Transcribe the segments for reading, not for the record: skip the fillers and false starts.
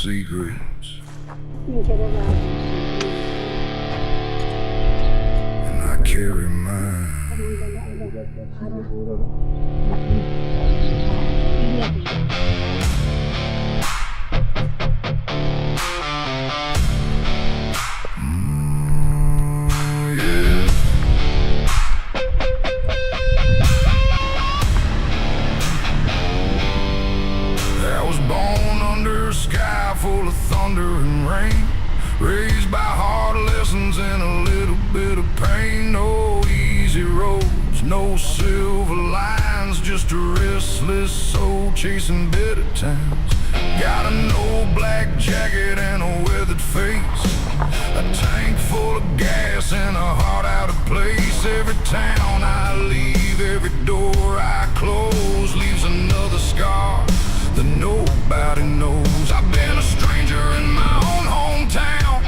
secrets, Bin kere verdim. and I carry mine. Yeah. I was born under a sky full of thunder and rain, raised by hard lessons and a little bit of pain. No easy roads, no silver lines, just a restless soul chasing bitter times. Got an old black jacket and a weathered face, a tank full of gas and a heart out of place. Every town I leave, every door I close leaves another scar that nobody knows. I've been a stranger in my own hometown,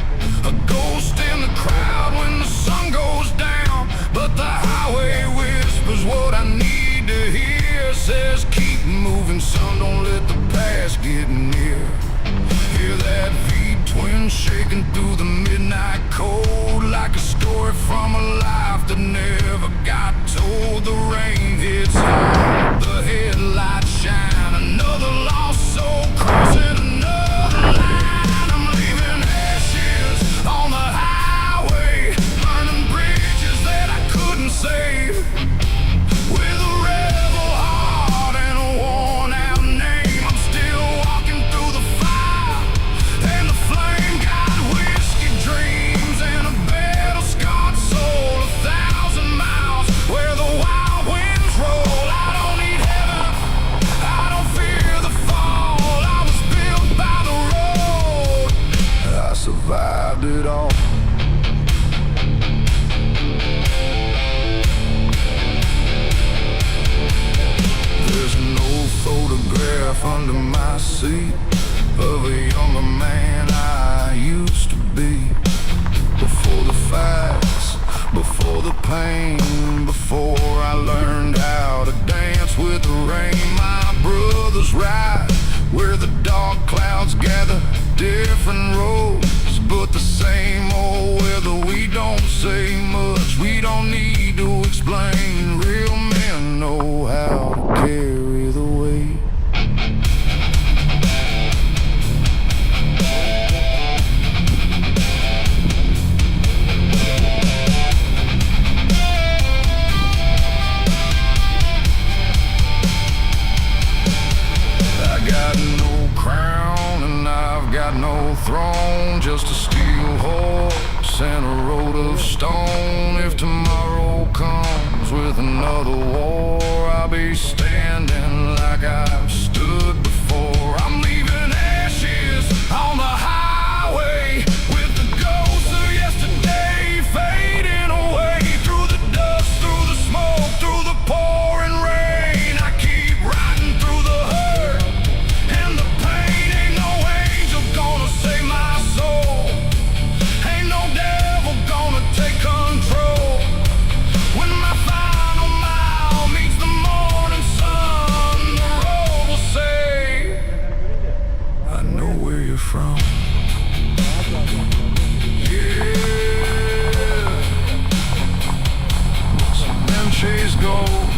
a ghost in the crowd when the sun goes down. But the highway whispers what I need to hear, says keep moving son, don't let the past get near. Hear that V-twin shaking through the midnight cold, like a story from a life that never got told. The rain hits hard, the headlights shine, another lost soul crossing another line. I'm leaving ashes on the highway, burning bridges that I couldn't save. With a rebel heart and a worn out name, I'm still walking through the fire, and the flame got whiskey dreams and a battle-scarred soul. 1,000 miles where the wild winds roll. I don't need heaven, I don't fear the fall. I was built by the road, I survived it all. There's no photograph under my seat of a younger man I used to be. Before the fights, before the pain, before I learned how to dance with the rain. My brothers ride where the dark clouds gather, different roads, but the same old weather. We don't say much, we don't need to explain. Real men know how to carry the weight. I got no crown and I've got no throne, just a steel horse and a road of stone. If tomorrow comes with another war, I'll be standing like I've stood before. I'm leaving ashes on the highway, with the ghosts of yesterday fading away. Through the dust, through the smoke, through the pouring rain, I keep riding through the hurt and the pain. Ain't no angel gonna save my soul, ain't no devil gonna take control. When my final mile meets the morning sun, the road will say, I know where you're from. Yeah, some men chase gold,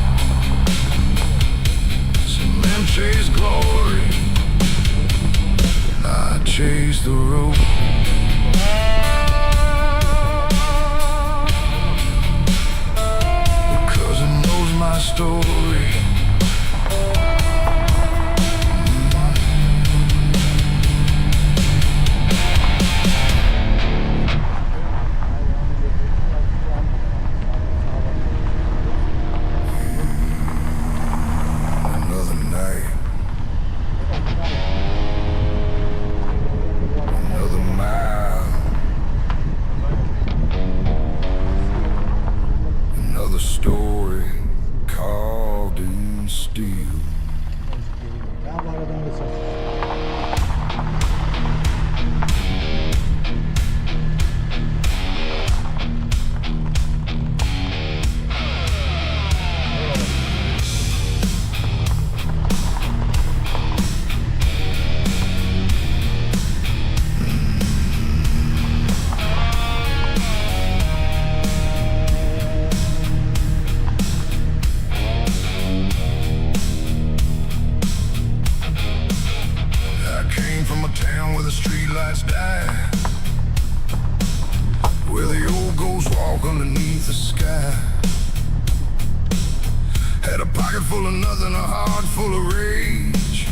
some men chase glory, I chase the road. Because it knows my story. Another night, another mile, another story carved in steel. pocket full of nothing, a heart full of rage.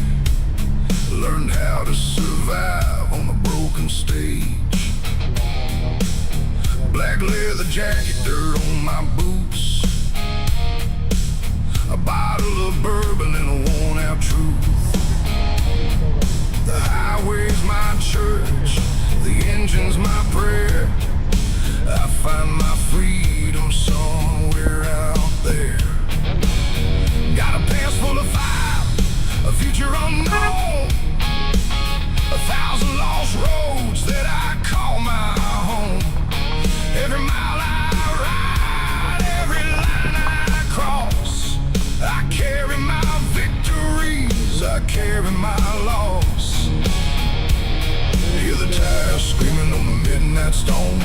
Learned how to survive on a broken stage. Black leather jacket, dirt on my boots. A bottle of bourbon and a worn out truth. The highway's my church, the engine's my prayer. I find my freedom somewhere out there. Got a pants full of fire, a future unknown. 1,000 lost roads that I call my home. Every mile I ride, every line I cross, I carry my victories, I carry my loss. Hear the tires screaming on the midnight storm,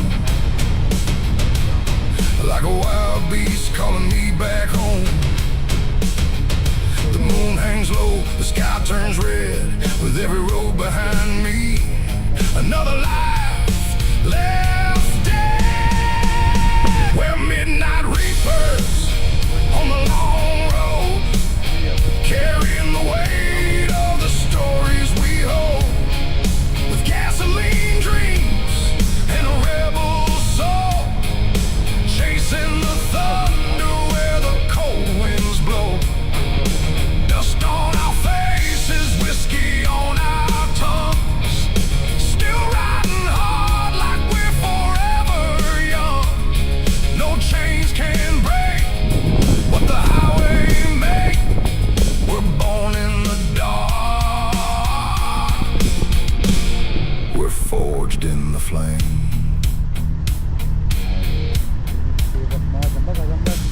like a wild beast calling me back home. The moon hangs low, the sky turns red, with every road behind me. Another life left dead. We're midnight reapers on the long road, carrying the weight of the stories we hold. With gasoline dreams and a rebel soul, chasing the thunder where the cold winds blow. Dust on our faces, whiskey on our tongues, still riding hard like we're forever young. No chains can break what the highway make. We're born in the dark, we're forged in the flame.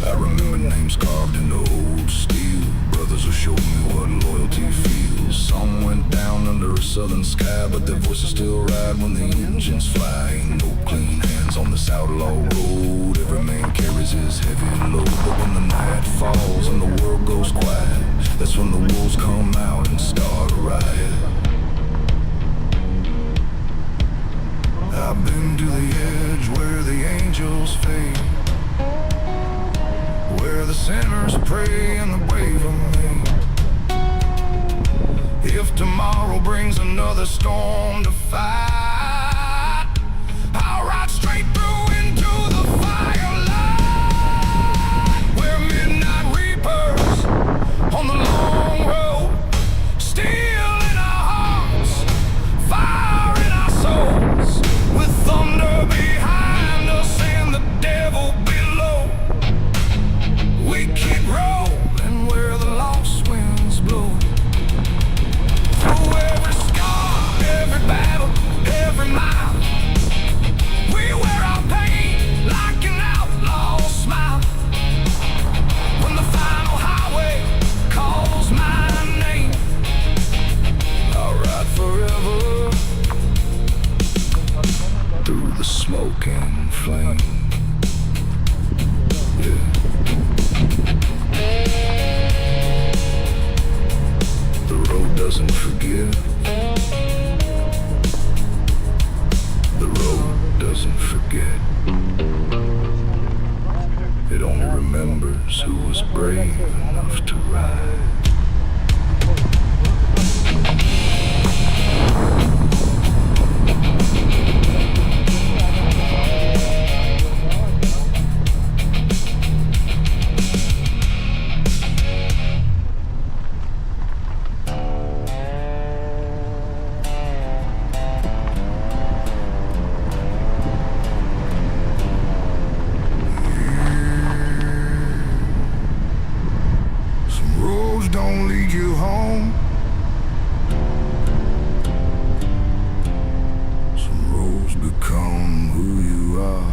I remember names carved into old steel, brothers who showed me what loyalty feels. Some went down under a southern sky, but their voices still ride when the engines fly. Ain't no clean hands on this outlaw road, every man carries his heavy load. But when the night falls and the world goes quiet, that's when the wolves come out and start a riot. I've been to the edge where the angels fade, where the sinners pray and the brave are made. If tomorrow brings another storm to fight, I'll ride straight through into the firelight. We're midnight reapers on the long road, steel in our hearts, fire in our souls, with thunder behind us and the devil below. We keep rolling where the lost winds blow. Through every scar, every battle, every mile, we wear our pain like an outlaw smile. When the final highway calls my name, I'll ride forever through the smoke and flame. Yeah. The road doesn't forgive. The road doesn't forget. It only remembers who was brave enough to ride. Don't lead you home. Some roads become who you are.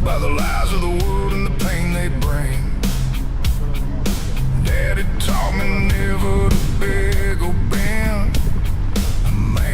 By the lies of the world and the pain they bring. Daddy taught me never to beg or bend. A man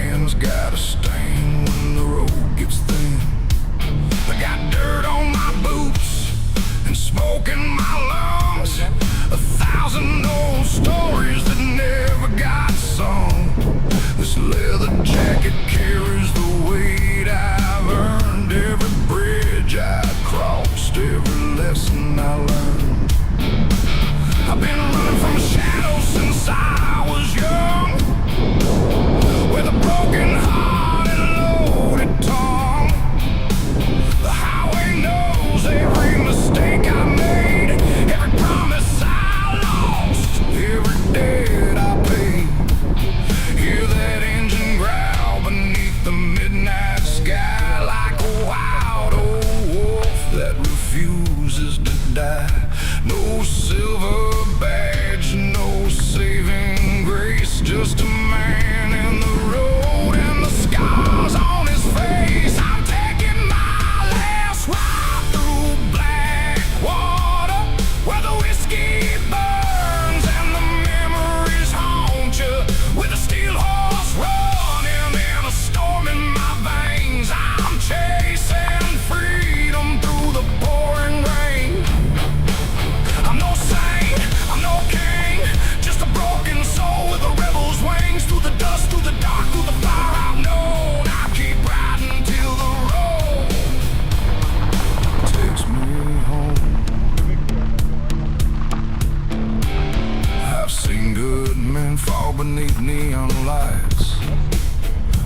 with neon lights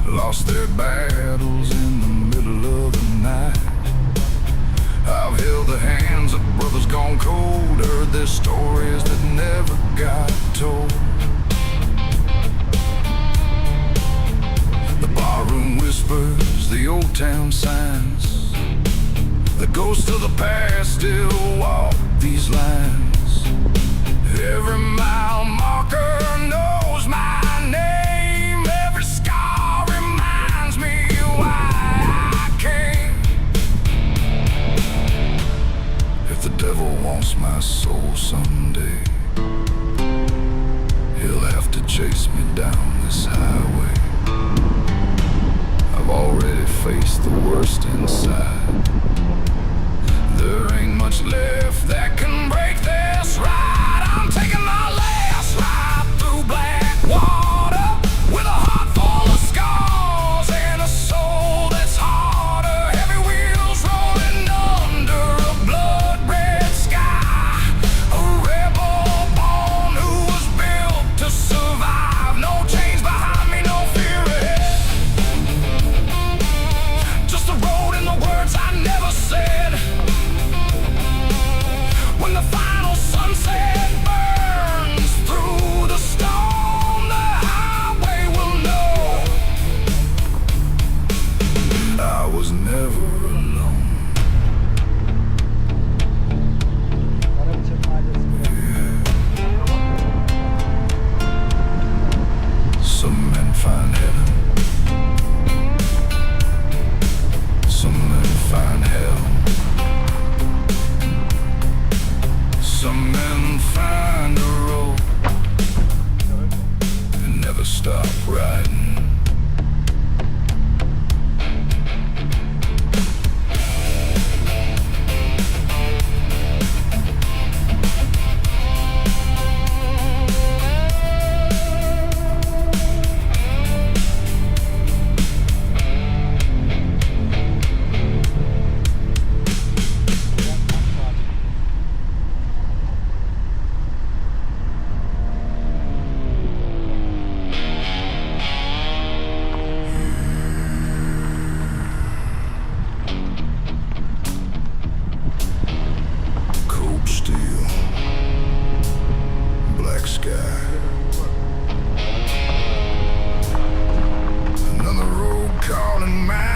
lost their battles in the middle of the night. I've held the hands of brothers gone cold, heard their stories that never got told. The barroom whispers, the old town signs, the ghosts of the past still walk these lines. Every mile marker knows my name, every scar reminds me why I came. If the devil wants my soul someday, he'll have to chase me down this highway. I've already faced the worst inside. There ain't much left that can break this ride. I'm taking my last ride through black water, with a heart full of scars and a soul that's harder. Heavy wheels rolling under a blood-red sky. A rebel born who was built to survive. No chains behind me, no fear ahead. Just the road and the words I never said. When the final sunset burns through the storm, the highway will know I was never alone. Some men find heaven, some men find hell. Some men find a road and never stop riding. Cold steel, black sky. Another road calling my